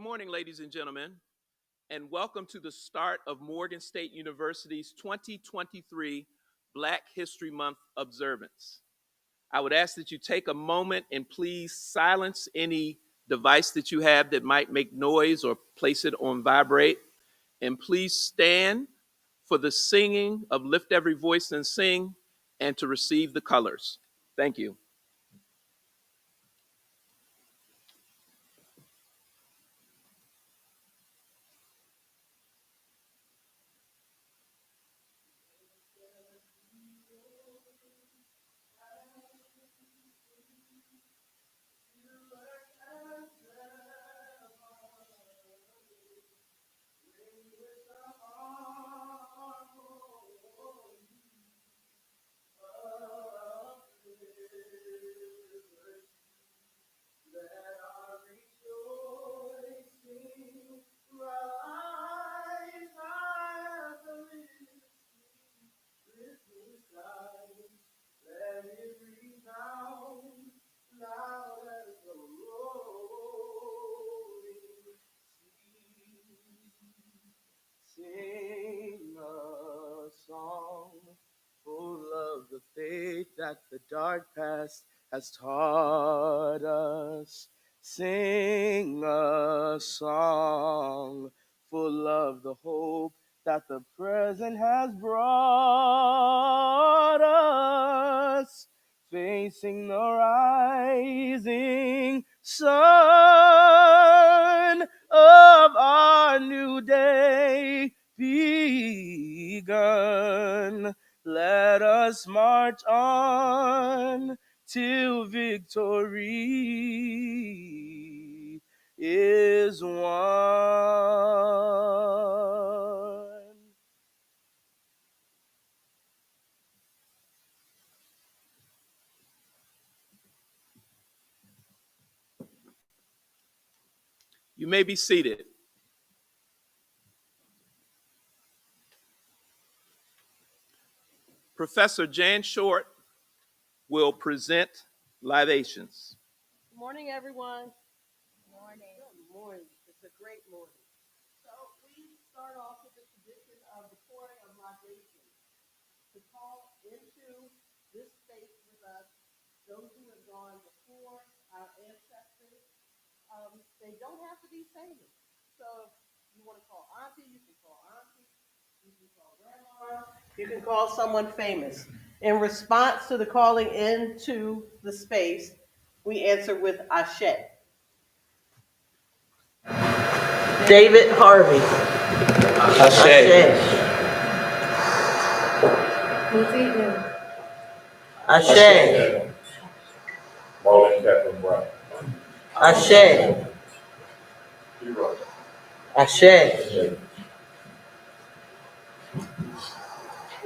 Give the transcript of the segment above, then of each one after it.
Good morning, ladies and gentlemen, and welcome to the start of Morgan State University's 2023 Black History Month observance. I would ask that you take a moment and please silence any device that you have that might make noise or place it on vibrate. And please stand for the singing of Lift Every Voice and Sing and to receive the colors. Thank you. Sing a song full of the faith that the dark past has taught us. Sing a song full of the hope that the present has brought us. Facing the rising sun of our new day begun. Let us march on till victory is won. You may be seated. Professor Jan Short will present libations. Good morning, everyone. Good morning. Good morning. It's a great morning. So we start off with the tradition of the pouring of libations to call into this space with us those who have gone before our ancestors. They don't have to be famous. So if you want to call auntie, you can call auntie. You can call grandma. You can call someone famous. In response to the calling into the space, we answer with Ashe. David Harvey. Ashe. Ashe. Marlon Captain Brown. Ashe. Ashe.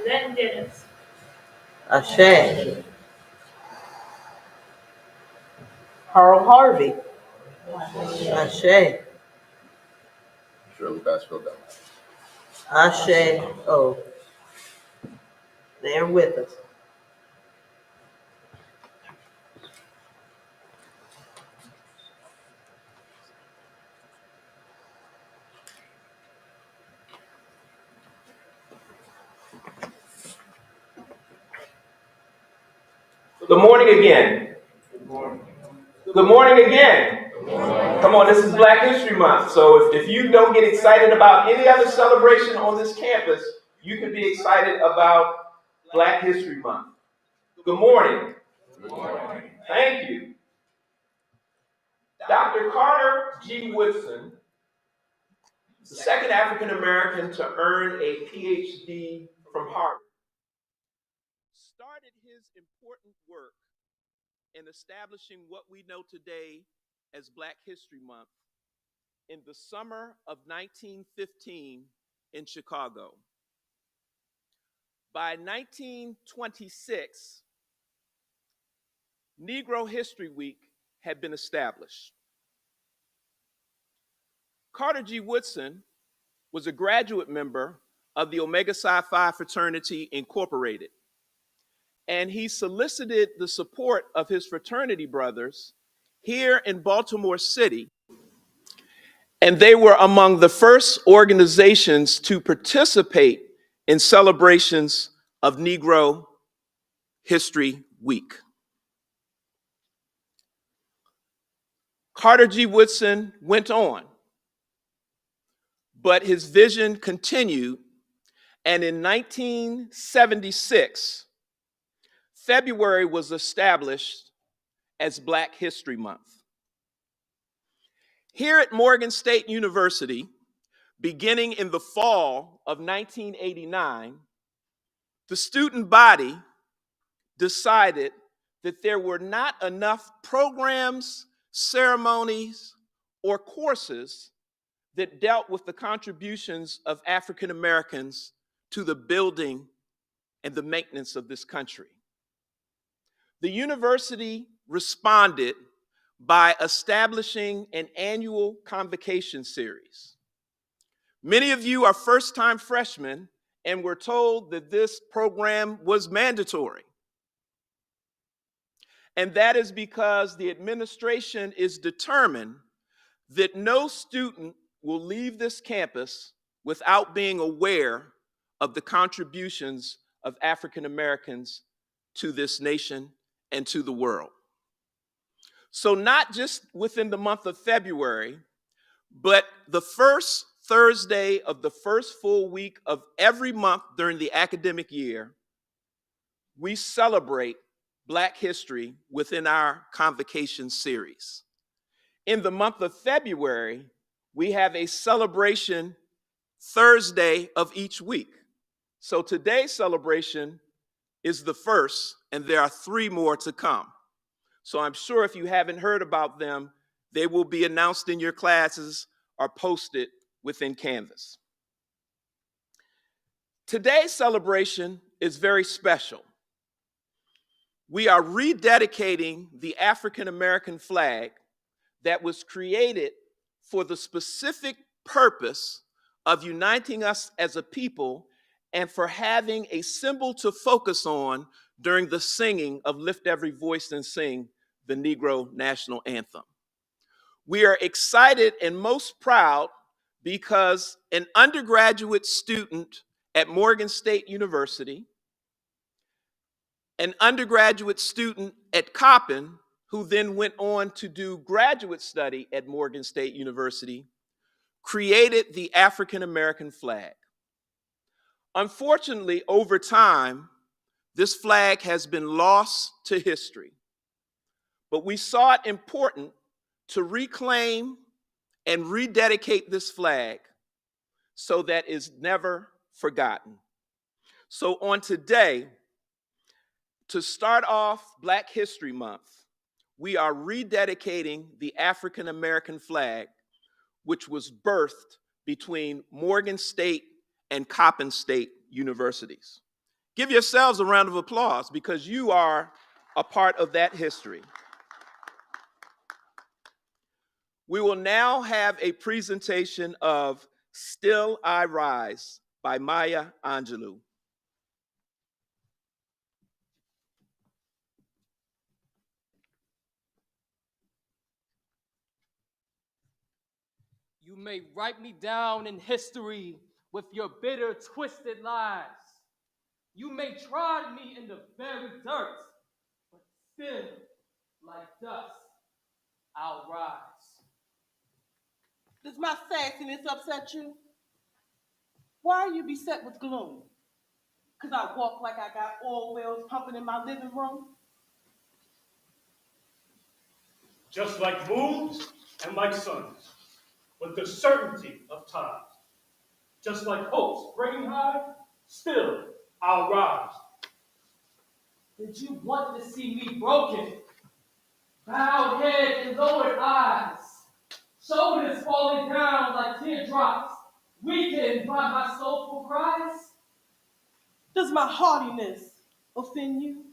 Len Dennis. Ashe. Carl Harvey. Ashe. Shirley Baskerville. Ashe. Oh, they're with us. Good morning again. Good morning. Good morning again. Come on, this is Black History Month. So if you don't get excited about any other celebration on this campus, you can be excited about Black History Month. Good morning. Good morning. Thank you. Dr. Carter G. Woodson, the second African American to earn a PhD from Harvard, started his important work in establishing what we know today as Black History Month in the summer of 1915 in Chicago. By 1926, Negro History Week had been established. Carter G. Woodson was a graduate member of the Omega Psi Phi Fraternity Incorporated, and he solicited the support of his fraternity brothers here in Baltimore City And they were among the first organizations to participate in celebrations of Negro History Week. Carter G. Woodson went on, but his vision continued, and in 1976, February was established as Black History Month. Here at Morgan State University, beginning in the fall of 1989, the student body decided that there were not enough programs, ceremonies, or courses that dealt with the contributions of African Americans to the building and the maintenance of this country. The university responded by establishing an annual convocation series. Many of you are first-time freshmen and were told that this program was mandatory. And that is because the administration is determined that no student will leave this campus without being aware of the contributions of African Americans to this nation and to the world. So not just within the month of February, but the first Thursday of the first full week of every month during the academic year, we celebrate Black history within our Convocation series. In the month of February, we have a celebration Thursday of each week. So today's celebration is the first, and there are 3 more to come. So I'm sure if you haven't heard about them, they will be announced in your classes or posted within Canvas. Today's celebration is very special. We are rededicating the African American flag that was created for the specific purpose of uniting us as a people and for having a symbol to focus on during the singing of Lift Every Voice and Sing, the Negro National Anthem. We are excited and most proud because an undergraduate student at Morgan State University, an undergraduate student at Coppin, who then went on to do graduate study at Morgan State University, created the African American flag. Unfortunately, over time, this flag has been lost to history. But we saw it important to reclaim and rededicate this flag so that it's never forgotten. So on today, to start off Black History Month, we are rededicating the African American flag, which was birthed between Morgan State and Coppin State universities. Give yourselves a round of applause because you are a part of that history. We will now have a presentation of Still I Rise by Maya Angelou. You may write me down in history with your bitter, twisted lies. You may trod me in the very dirt, but still, like dust, I'll rise. Does my sassiness upset you? Why are you beset with gloom? Because I walk like I got oil wells pumping in my living room? Just like moons and like suns, with the certainty of time. Just like hopes breaking high, still I'll rise. Did you want to see me broken? Bowed head and lowered eyes, shoulders falling down like teardrops, weakened by my soulful cries? Does my haughtiness offend you?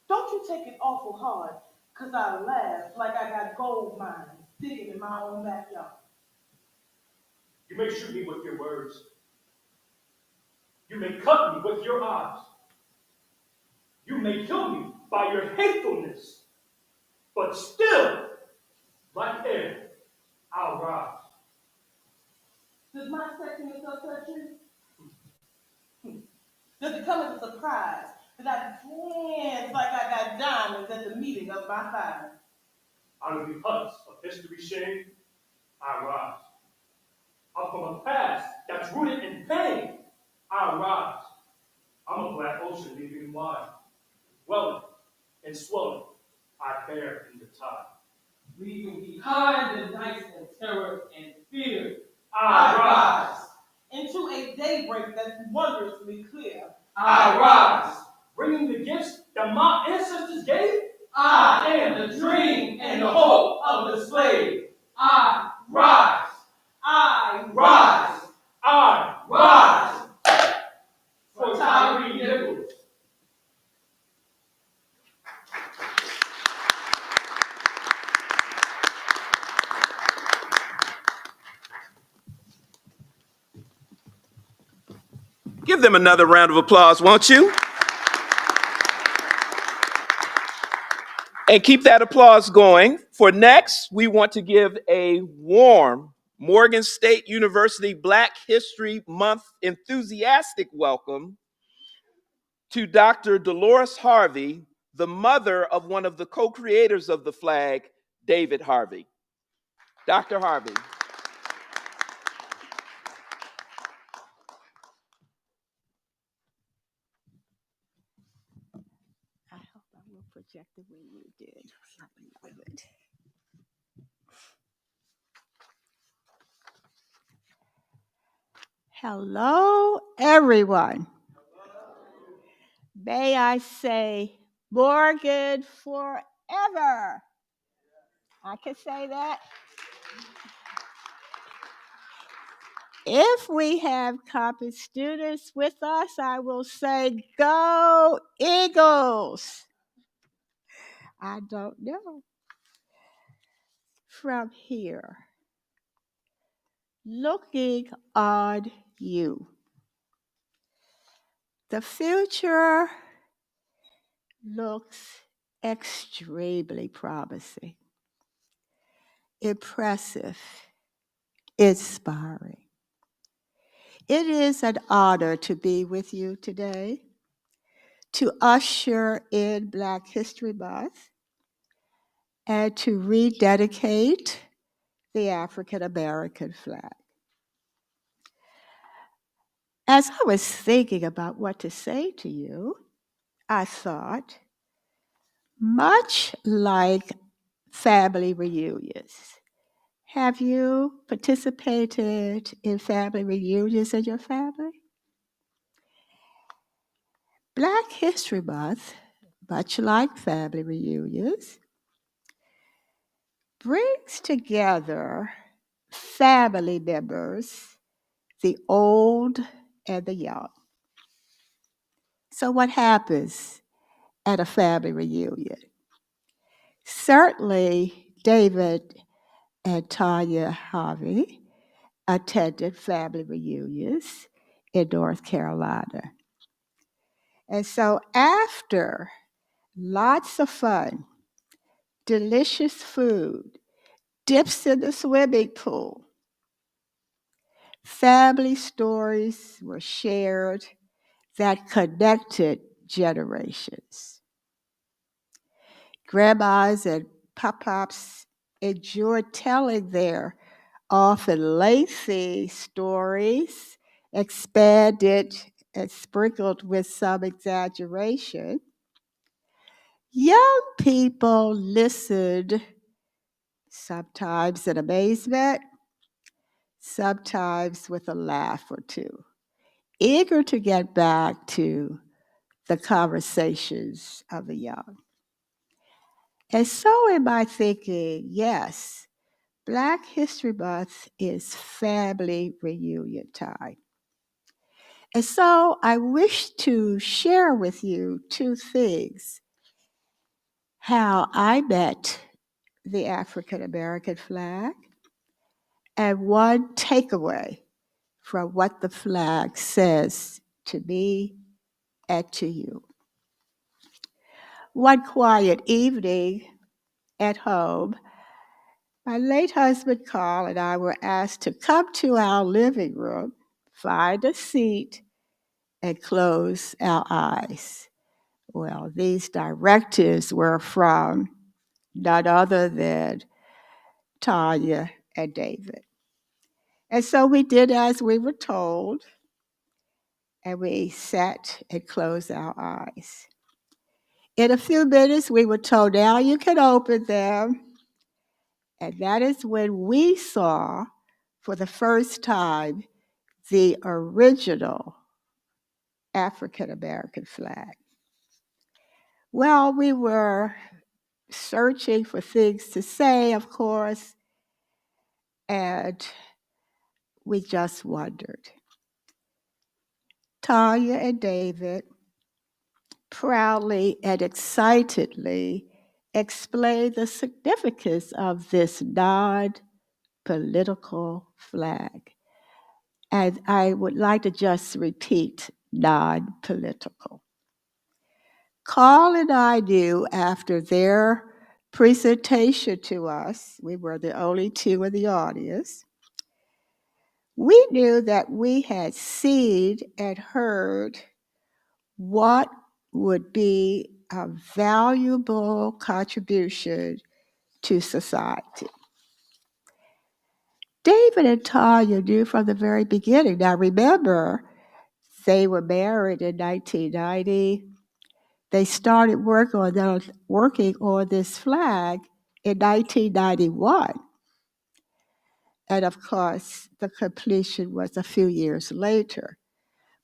Don't you take it awful hard, because I laugh like I got gold mines digging in my own backyard. You may shoot me with your words. You may cut me with your eyes. You may kill me by your hatefulness. But still, like air, I'll rise. Does my section yourself touch you? Does it come as a surprise that I dance like I got diamonds at the meeting of my fire? Out of the huts of history shame, I rise. Out from a past that's rooted in pain, I rise. I'm a black ocean leaving wide, welling and swelling, I bear in the tide. Leaving behind the nights and terror and fear. I rise. Into a daybreak that's wondrously clear. I rise. Bringing the gifts that my ancestors gave, I am the dream and the hope of the slave. I rise. I Rise. I Rise. For Tyree Nichols. Give them another round of applause, won't you? And keep that applause going. For next, we want to give a warm Morgan State University Black History Month enthusiastic welcome to Dr. Dolores Harvey, the mother of one of the co-creators of the flag, David Harvey. Dr. Harvey. I hope I will project the way you did. I love it. Hello, everyone. May I say Morgan forever. I can say that. If we have copy students with us, I will say, go Eagles. I don't know. From here, looking on you, the future looks extremely promising, impressive, inspiring. It is an honor to be with you today, to usher in Black History Month, and to rededicate the African American flag. As I was thinking about what to say to you, I thought, much like family reunions, have you participated in family reunions in your family? Black History Month, much like family reunions, brings together family members, the old and the young. So what happens at a family reunion? Certainly, David and Tanya Harvey attended family reunions in North Carolina. And so after lots of fun, delicious food, dips in the swimming pool, family stories were shared that connected generations. Grandmas and pop-pops enjoyed telling their often lengthy stories, expanded and sprinkled with some exaggeration. Young people listened, sometimes in amazement, sometimes with a laugh or two, eager to get back to the conversations of the young. And so in my thinking, yes, Black History Month is family reunion time. And so I wish to share with you two things: how I met the African American flag, and one takeaway from what the flag says to me and to you. One quiet evening at home, My late husband Carl and I were asked to come to our living room, find a seat, and close our eyes. Well, these directives were from none other than Tanya and David. And so we did as we were told, and we sat and closed our eyes. In a few minutes, we were told, now you can open them. And that is when we saw, for the first time, the original African American flag. Well, we were searching for things to say, of course, and we just wondered. Tanya and David proudly and excitedly explained the significance of this non-political flag. And I would like to just repeat non-political. Carl and I knew after their presentation to us, we were the only two in the audience, we knew that we had seen and heard what would be a valuable contribution to society. David and Tanya knew from the very beginning. Now remember, they were married in 1990. They started working on this flag in 1991. And of course, the completion was a few years later.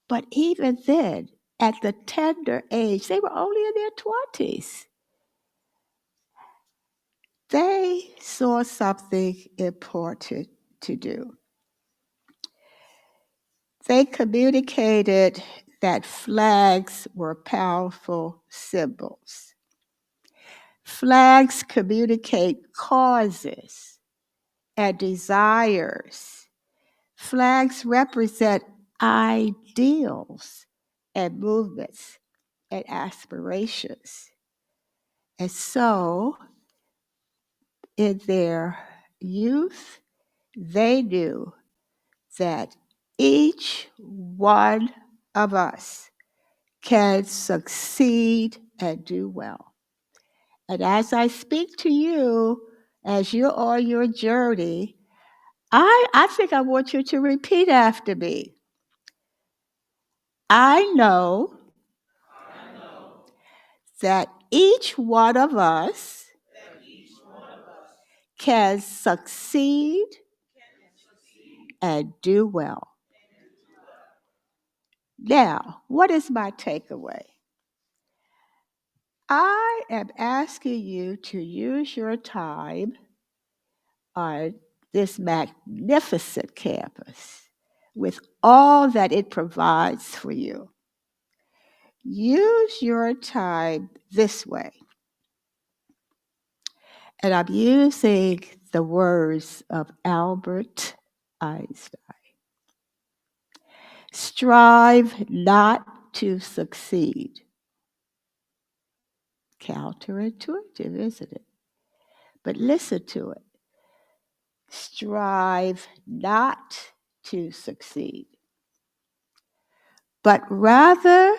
But even then, at the tender age, they were only in their 20s. They saw something important to do. They communicated that flags were powerful symbols. Flags communicate causes and desires. Flags represent ideals and movements and aspirations. And so, in their youth, they knew that each one of us can succeed and do well. And as I speak to you, as you're on your journey, I think I want you to repeat after me. I know that each one of us can succeed and do well. Now, what is my takeaway? I am asking you to use your time on this magnificent campus with all that it provides for you. Use your time this way. And I'm using the words of Albert Einstein. Strive not to succeed. Counterintuitive, isn't it? But listen to it. Strive not to succeed, but rather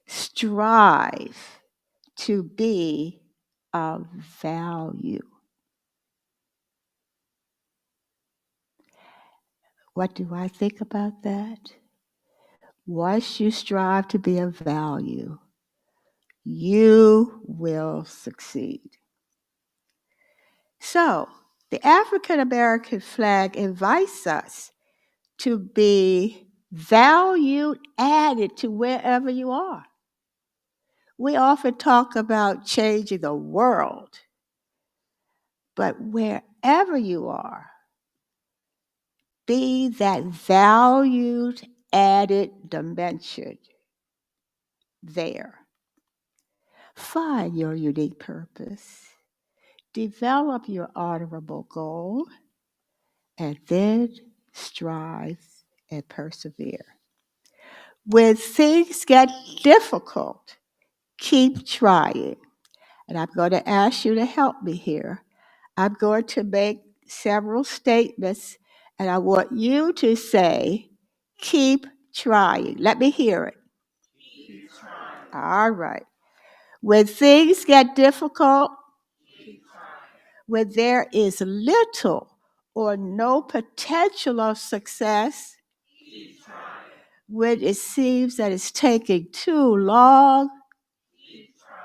strive to be of value. What do I think about that? Once you strive to be of value, you will succeed. So, the African American flag invites us to be value added to wherever you are. We often talk about changing the world, but wherever you are, be that valued added dimension there. Find your unique purpose, develop your honorable goal, and then strive and persevere. When things get difficult, keep trying. And I'm going to ask you to help me here. I'm going to make several statements, and I want you to say, keep trying. Let me hear it. Keep trying. All right. When things get difficult, Keep trying. when there is little or no potential of success, Keep trying. when it seems that it's taking too long, Keep trying.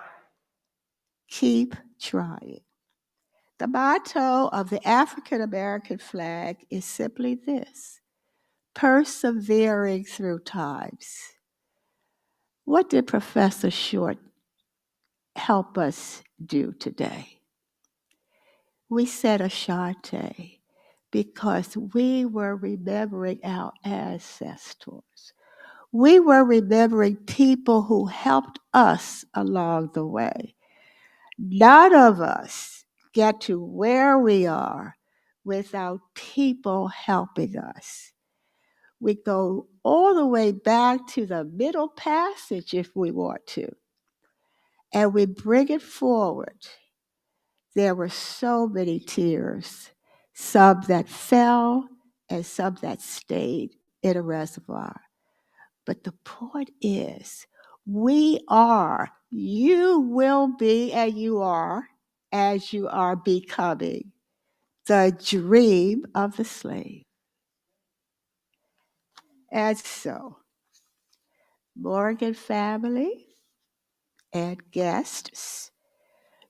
keep trying. The motto of the African American flag is simply this: persevering through times. What did Professor Short help us do today? We said Ashante because we were remembering our ancestors. We were remembering people who helped us along the way. None of us get to where we are without people helping us. We go all the way back to the Middle Passage if we want to, and we bring it forward. There were so many tears, some that fell and some that stayed in a reservoir. But the point is, we are, you will be, and you are, as you are becoming, the dream of the slave. And so, Morgan family and guests,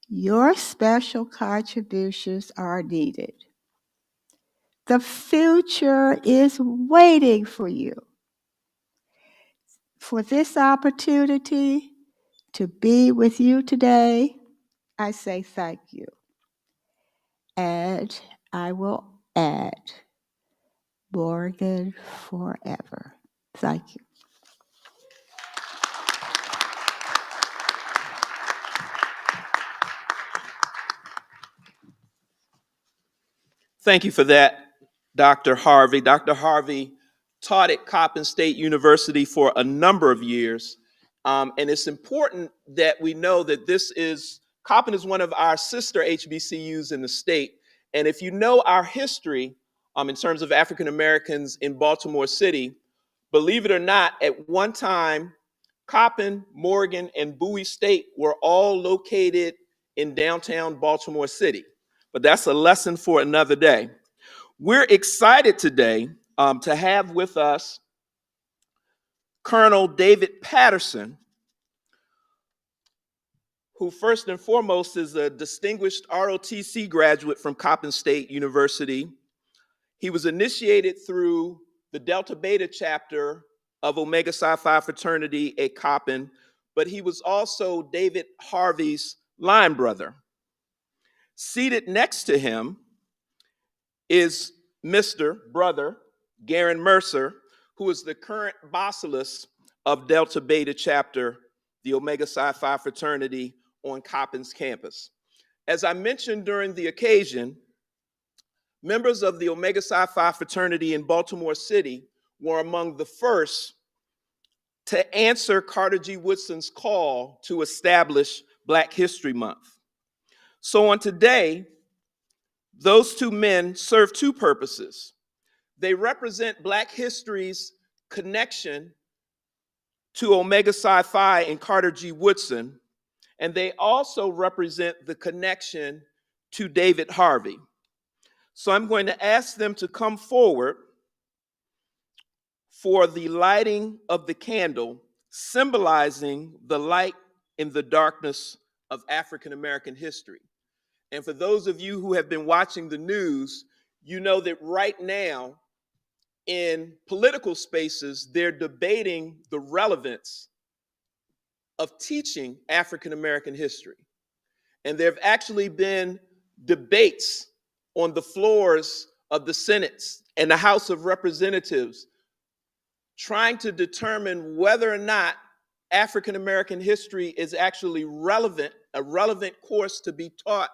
your special contributions are needed. The future is waiting for you. For this opportunity to be with you today, I say thank you. And I will add Morgan forever. Thank you. Thank you for that, Dr. Harvey. Dr. Harvey taught at Coppin State University for a number of years. And it's important that we know that Coppin is one of our sister HBCUs in the state. And if you know our history in terms of African Americans in Baltimore City, believe it or not, at one time, Coppin, Morgan, and Bowie State were all located in downtown Baltimore City. But that's a lesson for another day. We're excited today to have with us Colonel David Patterson, who first and foremost is a distinguished ROTC graduate from Coppin State University. He was initiated through the Delta Beta chapter of Omega Psi Phi fraternity at Coppin, but he was also David Harvey's line brother. Seated next to him is Mr. Brother Garen Mercer, who is the current basileus of Delta Beta chapter, the Omega Psi Phi fraternity on Coppin's campus. As I mentioned during the occasion, members of the Omega Psi Phi fraternity in Baltimore City were among the first to answer Carter G. Woodson's call to establish Black History Month. So on today, those two men serve two purposes. They represent Black history's connection to Omega Psi Phi and Carter G. Woodson, and they also represent the connection to David Harvey. So I'm going to ask them to come forward for the lighting of the candle, symbolizing the light in the darkness of African American history. And for those of you who have been watching the news, you know that right now in political spaces, they're debating the relevance of teaching African American history. And there have actually been debates on the floors of the Senate and the House of Representatives trying to determine whether or not African American history is actually relevant, a relevant course to be taught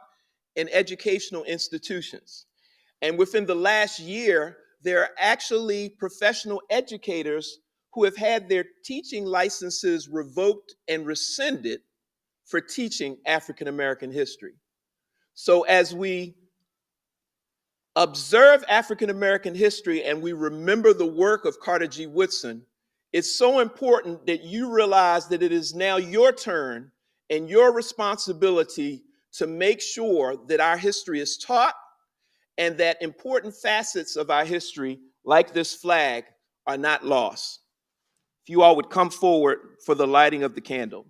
in educational institutions. And within the last year, there are actually professional educators who have had their teaching licenses revoked and rescinded for teaching African American history. So as we observe African American history and we remember the work of Carter G. Woodson, it's so important that you realize that it is now your turn and your responsibility to make sure that our history is taught and that important facets of our history, like this flag, are not lost. If you all would come forward for the lighting of the candle.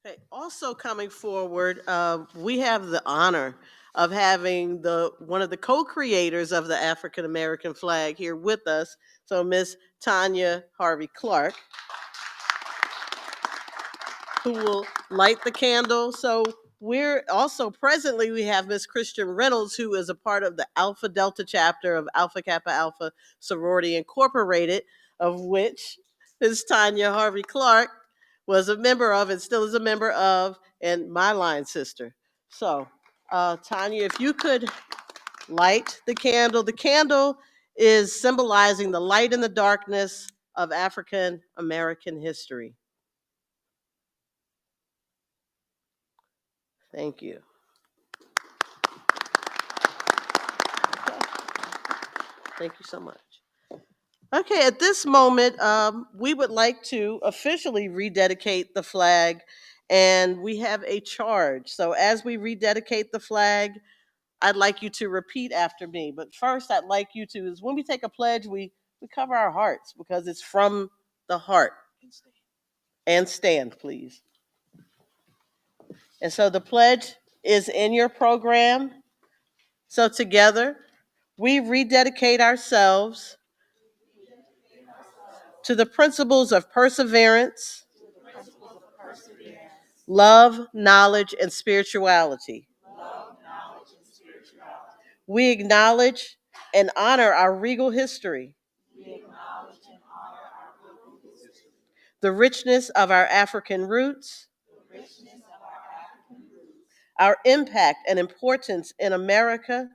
Okay, also coming forward, we have the honor of having one of the co-creators of the African American flag here with us. So Miss Tanya Harvey Clark, who will light the candle. So we're also presently, we have Miss Christian Reynolds, who is a part of the Alpha Delta chapter of Alpha Kappa Alpha Sorority Incorporated, of which Miss Tanya Harvey Clark was a member of and still is a member of, and my line sister. So, Tanya, if you could light the candle. The candle is symbolizing the light in the darkness of African American history. Thank you. Thank you so much. Okay, at this moment, we would like to officially rededicate the flag, and we have a charge. So as we rededicate the flag, I'd like you to repeat after me. But first, I'd like you to, is when we take a pledge, we cover our hearts because it's from the heart. And stand, please. And so the pledge is in your program. So together, we rededicate ourselves to the principles of perseverance, love, knowledge, and spirituality. We acknowledge and honor our regal history, the richness of our African roots, our impact and importance in America,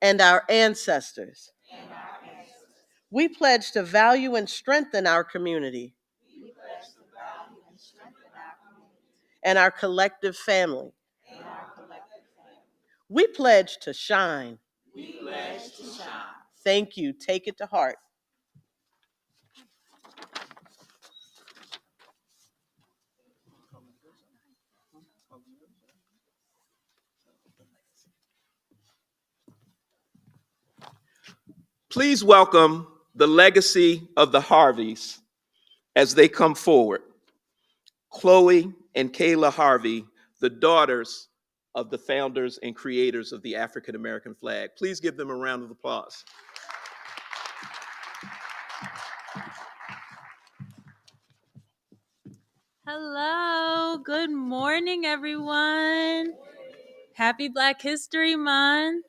and our ancestors. We pledge to value and strengthen our community and our collective family. We pledge to shine. Thank you. Take it to heart. Please welcome the legacy of the Harveys as they come forward. Chloe and Kayla Harvey, the daughters of the founders and creators of the African American flag. Please give them a round of applause. Hello, good morning, everyone. Happy Black History Month.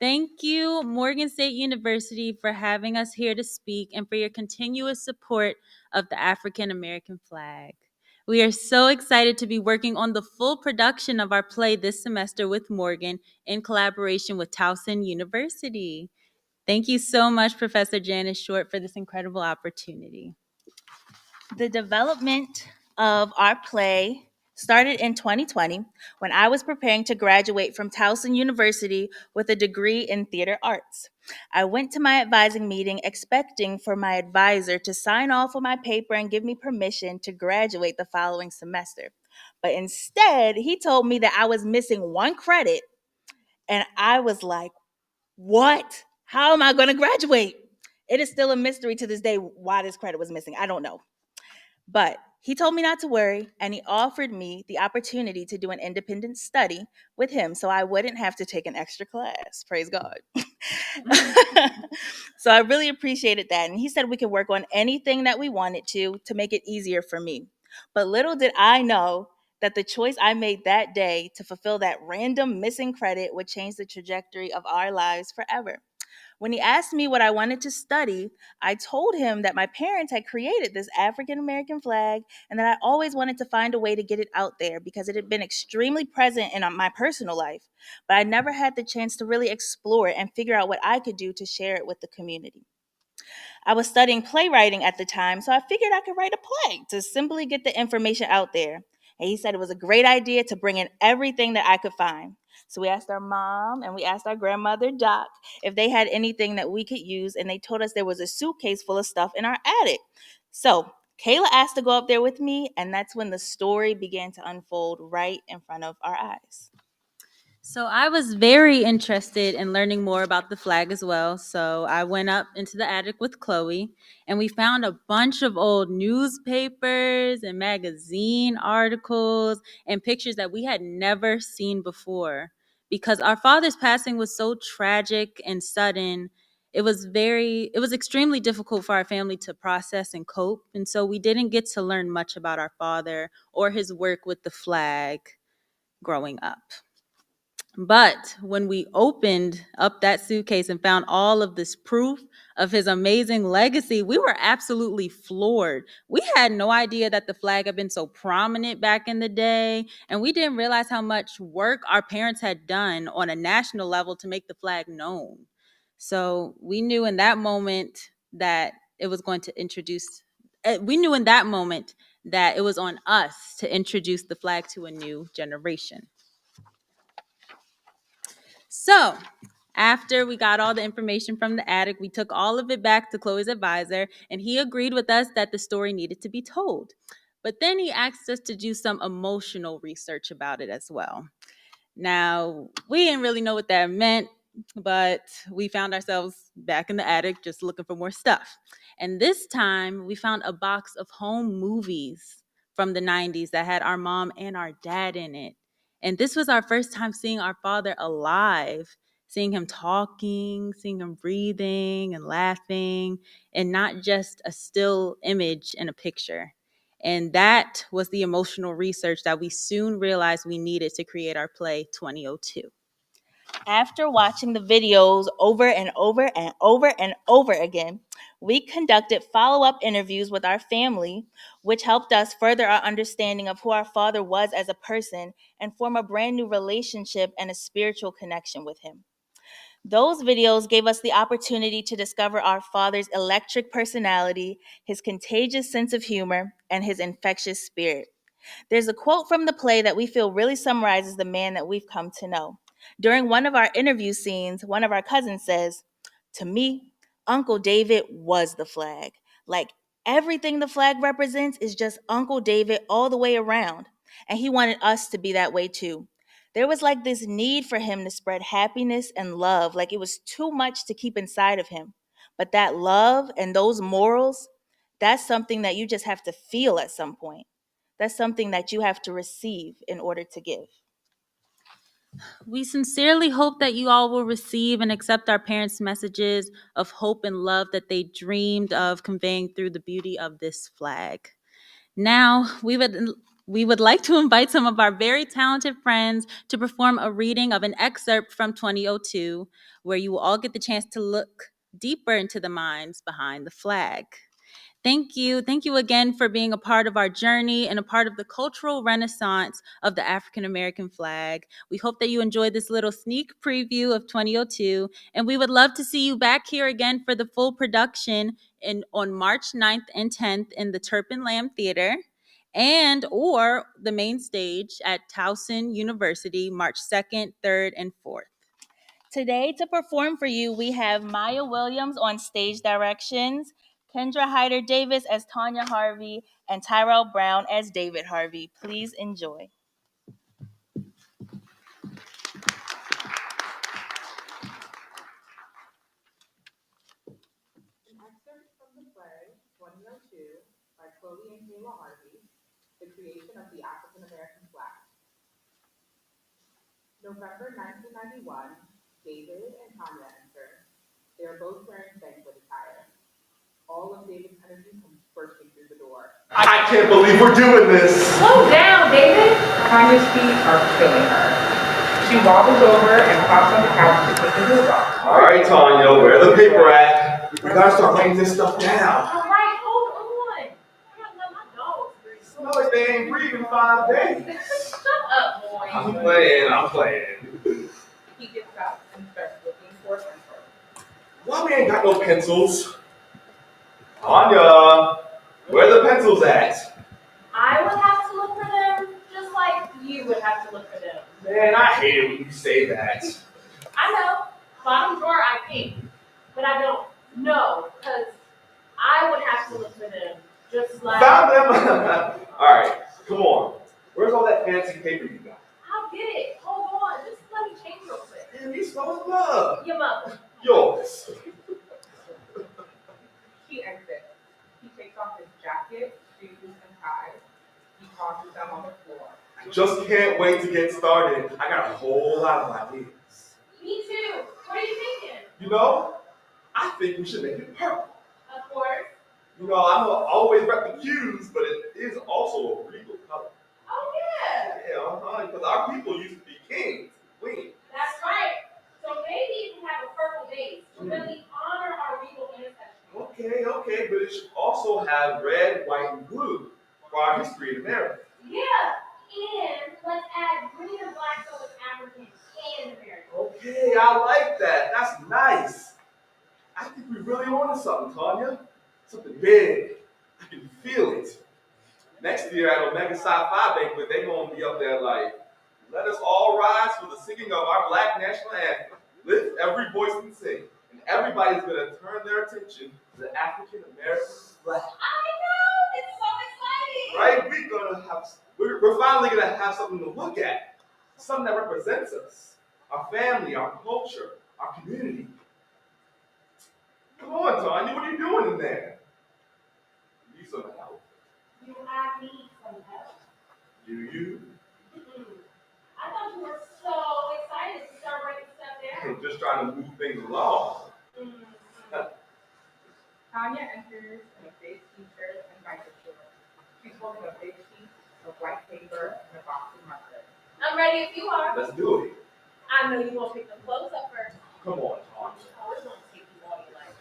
Thank you, Morgan State University, for having us here to speak and for your continuous support of the African American flag. We are so excited to be working on the full production of our play this semester with Morgan in collaboration with Towson University. Thank you so much, Professor Janice Short, for this incredible opportunity. The development of our play started in 2020 when I was preparing to graduate from Towson University with a degree in theater arts. I went to my advising meeting expecting for my advisor to sign off on my paper and give me permission to graduate the following semester. But instead, he told me that I was missing one credit, and I was like, what? How am I going to graduate? It is still a mystery to this day why this credit was missing. I don't know. But he told me not to worry, and he offered me the opportunity to do an independent study with him so I wouldn't have to take an extra class. Praise God. So I really appreciated that. And he said we could work on anything that we wanted to make it easier for me. But little did I know that the choice I made that day to fulfill that random missing credit would change the trajectory of our lives forever. When he asked me what I wanted to study, I told him that my parents had created this African American flag and that I always wanted to find a way to get it out there because it had been extremely present in my personal life, but I never had the chance to really explore it and figure out what I could do to share it with the community. I was studying playwriting at the time, so I figured I could write a play to simply get the information out there. And he said it was a great idea to bring in everything that I could find. So we asked our mom and we asked our grandmother, Doc, if they had anything that we could use, and they told us there was a suitcase full of stuff in our attic. So Kayla asked to go up there with me, and that's when the story began to unfold right in front of our eyes. So I was very interested in learning more about the flag as well. So I went up into the attic with Chloe, and we found a bunch of old newspapers and magazine articles and pictures that we had never seen before. Because our father's passing was so tragic and sudden, it was extremely difficult for our family to process and cope. And so we didn't get to learn much about our father or his work with the flag growing up. But when we opened up that suitcase and found all of this proof of his amazing legacy, we were absolutely floored. We had no idea that the flag had been so prominent back in the day, and we didn't realize how much work our parents had done on a national level to make the flag known. So we knew in that moment that it was going to introduce, we knew in that moment that it was on us to introduce the flag to a new generation. So after we got all the information from the attic, we took all of it back to Chloe's advisor, and he agreed with us that the story needed to be told. But then he asked us to do some emotional research about it as well. Now, we didn't really know what that meant, but we found ourselves back in the attic just looking for more stuff. And this time, we found a box of home movies from the 90s that had our mom and our dad in it. And this was our first time seeing our father alive, seeing him talking, seeing him breathing and laughing, and not just a still image in a picture. And that was the emotional research that we soon realized we needed to create our play 2002. After watching the videos over and over and over and over again, we conducted follow-up interviews with our family, which helped us further our understanding of who our father was as a person and form a brand new relationship and a spiritual connection with him. Those videos gave us the opportunity to discover our father's electric personality, his contagious sense of humor, and his infectious spirit. There's a quote from the play that we feel really summarizes the man that we've come to know. During one of our interview scenes, one of our cousins says, "To me, Uncle David was the flag. Like everything the flag represents is just Uncle David all the way around. And he wanted us to be that way too. There was like this need for him to spread happiness and love, like it was too much to keep inside of him. But that love and those morals, that's something that you just have to feel at some point. That's something that you have to receive in order to give." We sincerely hope that you all will receive and accept our parents' messages of hope and love that they dreamed of conveying through the beauty of this flag. Now, we would like to invite some of our very talented friends to perform a reading of an excerpt from 2002, where you will all get the chance to look deeper into the minds behind the flag. Thank you. Thank you again for being a part of our journey and a part of the cultural renaissance of the African American flag. We hope that you enjoyed this little sneak preview of 2002, and we would love to see you back here again for the full production on March 9th and 10th in the Turpin Lamb Theater and or the main stage at Towson University, March 2nd, 3rd, and 4th. Today, to perform for you, we have Maya Williams on stage directions, Kendra Hyder Davis as Tanya Harvey, and Tyrell Brown as David Harvey. Please enjoy. An excerpt from the play 2002 by Chloe and Kayla Harvey, The Creation of the African American Flag. November 1991, David and Tanya enter. They are both wearing banquet attire. All of David's energy comes bursting through the door. I can't believe we're doing this. Slow down, David. Tanya's feet are killing her. She She wobbles over and pops on the couch to take the move off. All right, Tanya, where the paper at? We gotta start writing this stuff down. All right, hold on. I gotta let my dogs breathe. Smell like they ain't breathing in 5 days. Shut up, boy. I'm playing. He gets up and starts looking for a pencil. Why we ain't got no pencils? Tanya, where the pencils at? I would have to look for them just like you would have to look for them. Man, I hate it when you say that. I know, bottom drawer I think, but I don't know, because I would have to look for them just like... Found them! Alright, come on. Where's all that fancy paper you got? I'll get it. Hold on. Just let me change real quick. Man, these smell love. Your mother. Yours. He exits. He takes off his jacket, shoes, and tie. He tosses them on the floor. I just can't wait to get started. I got a whole lot of ideas. Me too. What are you thinking? You know, I think we should make it purple. Of course. You know, I'm always rep the Q's, but it is also a regal color. Oh, yeah. Yeah, because our people used to be kings, queens. That's right. So maybe you can have a purple base to really honor our regal ancestry. Okay, but it should also have red, white, and blue for our history in America. Yeah. And let's add green and black so it's African and American. Okay, I like that. That's nice. I think we really onto something, Tanya. Something big. I can feel it. Next year at Omega Psi Phi Banquet, they're going to be up there like, let us all rise for the singing of our Black national anthem. Lift every voice and sing. And everybody's going to turn their attention to the African American flag. I know! It's so exciting! Right? We're finally going to have something to look at. Something that represents us. Our family, our culture, our community. Come on, Tanya, what are you doing in there? You need some help. You have me some help. Do you? I thought you were so excited to start writing stuff down. I'm just trying to move things along. Tanya enters in a big t-shirt and biker shorts. She's holding a big sheet of white paper and a box of markers. I'm ready if you are. Let's do it. I know you won't pick the clothes up first. Come on, Tanya. Oh, it's gonna take you all your life.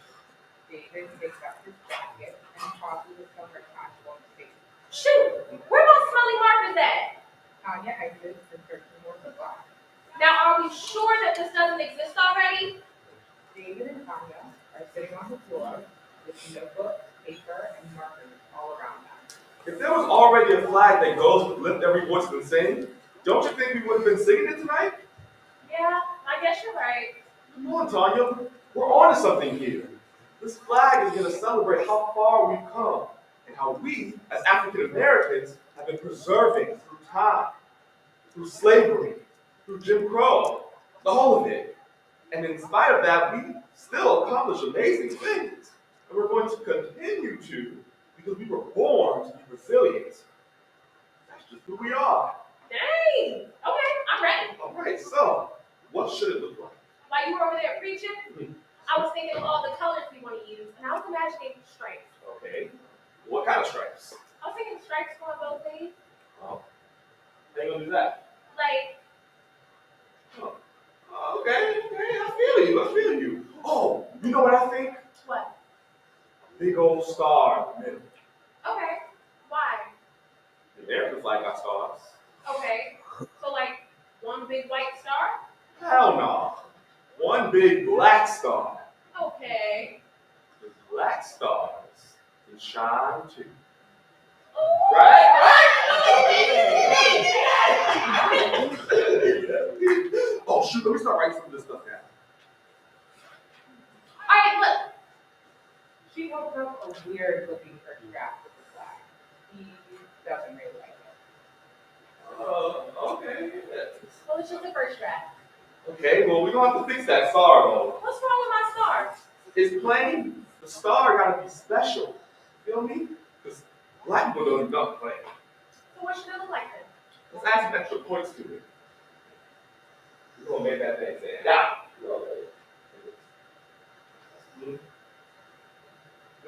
David takes up his jacket and tosses it somewhere casual on the table. Shoot! Where those smelly markers at? Tanya exits and searches more supplies. Now, are we sure that this doesn't exist already? David and Tanya are sitting on the floor with notebooks, paper, and markers all around them. If there was already a flag that goes with lift every voice and sing, don't you think we would have been singing it tonight? Yeah, I guess you're right. Come on, Tanya. We're on to something here. This flag is going to celebrate how far we've come and how we, as African Americans, have been preserving through time, through slavery, through Jim Crow, the whole of it. And in spite of that, we still accomplish amazing things. And we're going to continue to because we were born to be resilient. That's just who we are. Dang! Okay, I'm ready. All right, so what should it look like? While you were over there preaching, I was thinking of all the colors we want to use, and I was imagining stripes. Okay. What kind of stripes? I was thinking stripes going both ways. Oh. How you gonna do that? Like, Okay, I feel you. Oh, you know what I think? what? Big old star in the middle. Okay, why? The American flag got stars. Okay, so like one big white star? Hell no. One big black star. Okay. The black stars can shine too. Ooh. Right? Oh shoot, let me start writing some of this stuff down. All right, look. She holds up a weird-looking first draft of the flag. He doesn't really like it. Okay. Well, it's just the first draft. Okay, well we're gonna have to fix that star though. What's wrong with my star? It's plain, the star gotta be special. Feel me? Because black people don't do nothing plain. So what should it look like then? Let's add some extra points to it. We're gonna make that thing stand out.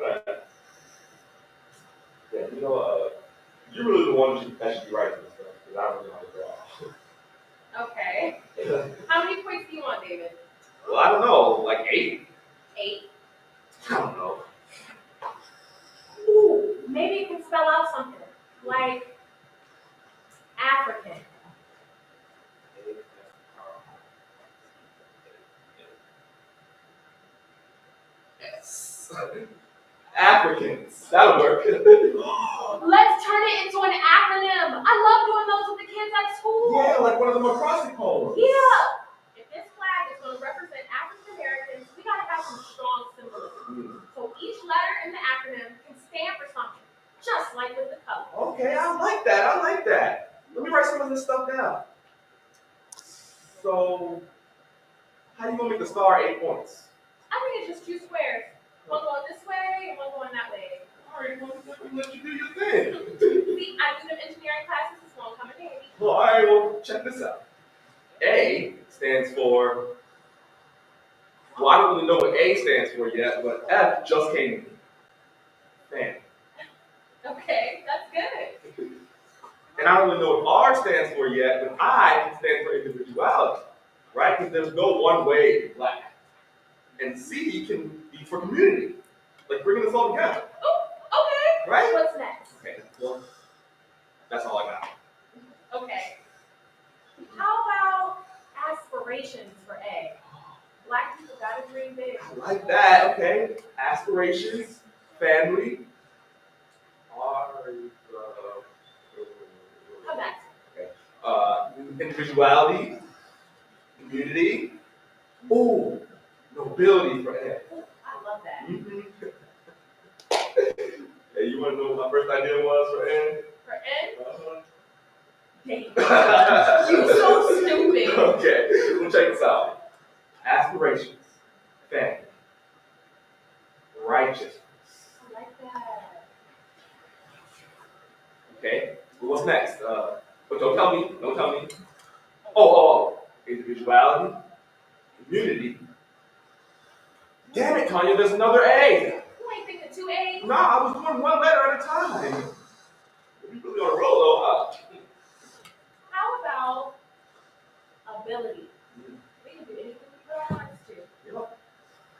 Right. Yeah, you're really the one that should be writing this stuff, because I don't really know how to draw. Okay. How many points do you want, David? Well, I don't know, like 8? 8. I don't know. Ooh, maybe you can spell out something like African. Yes. Africans. That'll work. Let's turn it into an acronym. I love doing those with the kids at school. Yeah, like one of the acrostic poems. Yeah. If this flag is going to represent African Americans, we got to have some strong symbolism. So each letter in the acronym can stand for something, just like with the color. Okay, I like that. I like that. Let me write some of this stuff down. So, how do you want me to star 8 points? I think it's just 2 squares. One going this way and one going that way. All right, well, let you do your thing. See, I do them engineering classes. This won't come in handy. Well, all right, well, check this out. A stands for, well, I don't really know what A stands for yet, but F just came to me. Fan. Okay, that's good. And I don't really know what R stands for yet, but I stands for individuality, right? Because there's no one way to be black. And C can be for community, like bringing us all together. Oh, okay. Right? What's next? Okay, well, that's all I got. Okay. How about aspirations for A? Black people gotta dream big. I like that, okay. Aspirations, family, Come back. individuality, community, ooh, nobility for A. I love that. Mm-hmm. Hey, you want to know what my first idea was for N? For N? Uh-huh. David, you so stupid. Okay, well check this out. Aspirations, family, righteousness. I like that. Okay, well, what's next? But don't tell me. Oh, individuality, community. Damn it, Tanya, there's another A. You ain't thinking 2 A's? Nah, I was doing one letter at a time. You really on a roll though, huh? How about ability? We can do anything we put our minds to. Yep,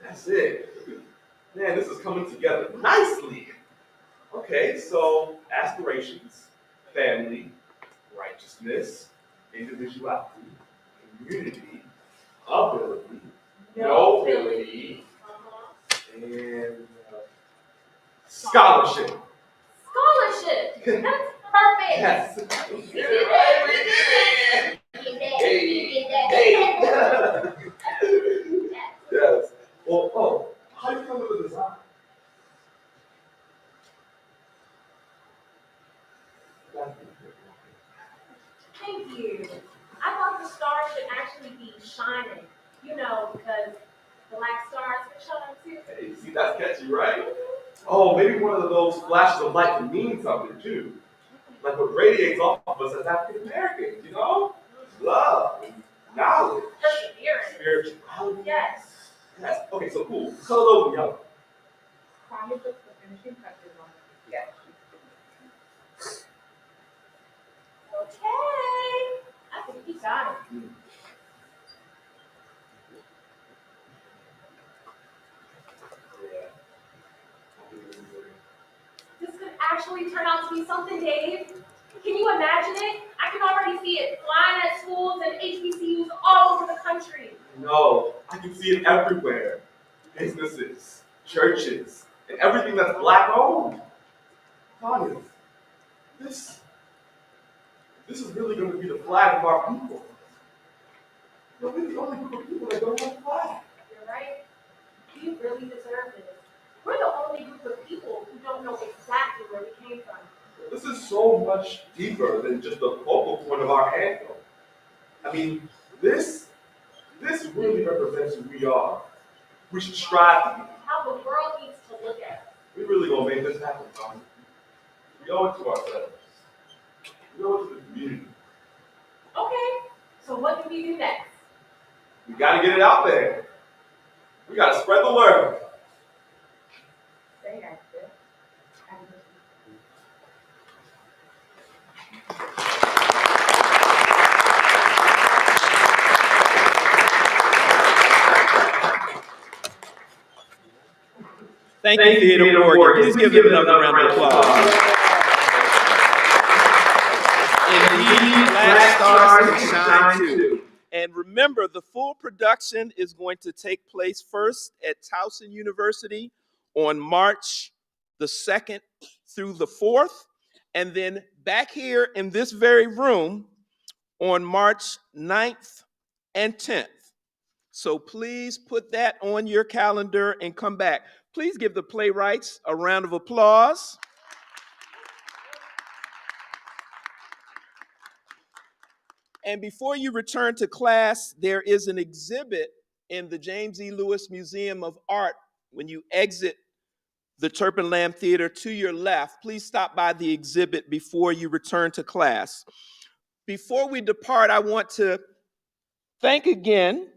that's it. Man, this is coming together nicely. Okay, so aspirations, family, righteousness, individuality, community, ability, nobility, and scholarship. Scholarship. That's perfect. Yes. We did it. Yes. Well, how do you come with the design? Thank you. I thought the stars should actually be shining, because the black stars could shine too. Hey, see, that's catchy, right? Oh, maybe one of those flashes of light can mean something too. Like what radiates off of us as African Americans, Love, knowledge, Perseverance. spirituality. Yes. Yes. Okay, so cool. Color those in yellow. Tanya puts the finishing touches on it. Yes. Okay. I think you got it. This could actually turn out to be something, Dave. Can you imagine it? I can already see it flying at schools and HBCUs all over the country. No, I can see it everywhere. Businesses, churches, and everything that's black owned. Tanya, this is really going to be the flag of our people. We're the only group of people that don't have a flag. You're right. We really deserve this. We're the only group of people who don't know exactly where we came from. This is so much deeper than just the focal point of our anthem. I mean, this really represents who we are. We should strive to be. How the world needs to look at us. We really gonna make this happen, Tommy. We owe it to ourselves. We owe it to the community. Okay, so what do we do next? We gotta get it out there. We gotta spread the word. Say that, sis. Thank you, Theodore Morgan. Please give them another round of applause. Indeed, Black Stars Can Shine Too. And remember, the full production is going to take place first at Towson University on March the 2nd through the 4th, and then back here in this very room on March 9th and 10th. So please put that on your calendar and come back. Please give the playwrights a round of applause. And before you return to class, there is an exhibit in the James E. Lewis Museum of Art. When you exit the Turpin Lamb Theater to your left, please stop by the exhibit before you return to class. Before we depart, I want to thank again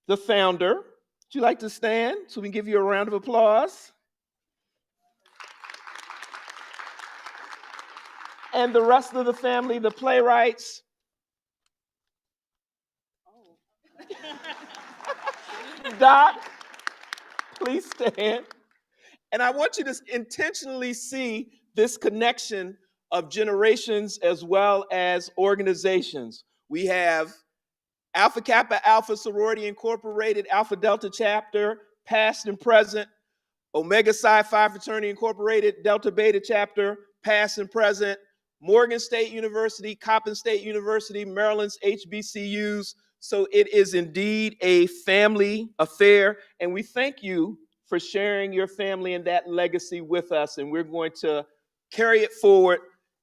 the founder. Would you like to stand so we can give you a round of applause? And the rest of the family, the playwrights. Doc, please stand. And I want you to intentionally see this connection of generations as well as organizations. We have Alpha Kappa Alpha Sorority Incorporated, Alpha Delta Chapter, past and present. Omega Psi Phi Fraternity Incorporated, Delta Beta Chapter, past and present. Morgan State University, Coppin State University, Maryland's HBCUs. So it is indeed a family affair, and we thank you for sharing your family and that legacy with us, and we're going to carry it forward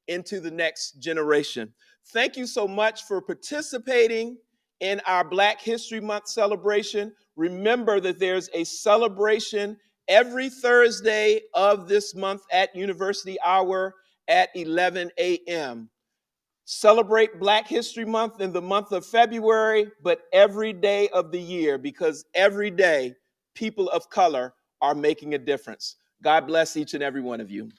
into the next generation. Thank you so much for participating in our Black History Month celebration. Remember that there's a celebration every Thursday of this month at University Hour at 11 a.m. Celebrate Black History Month in the month of February, but every day of the year, because every day people of color are making a difference. God bless each and every one of you.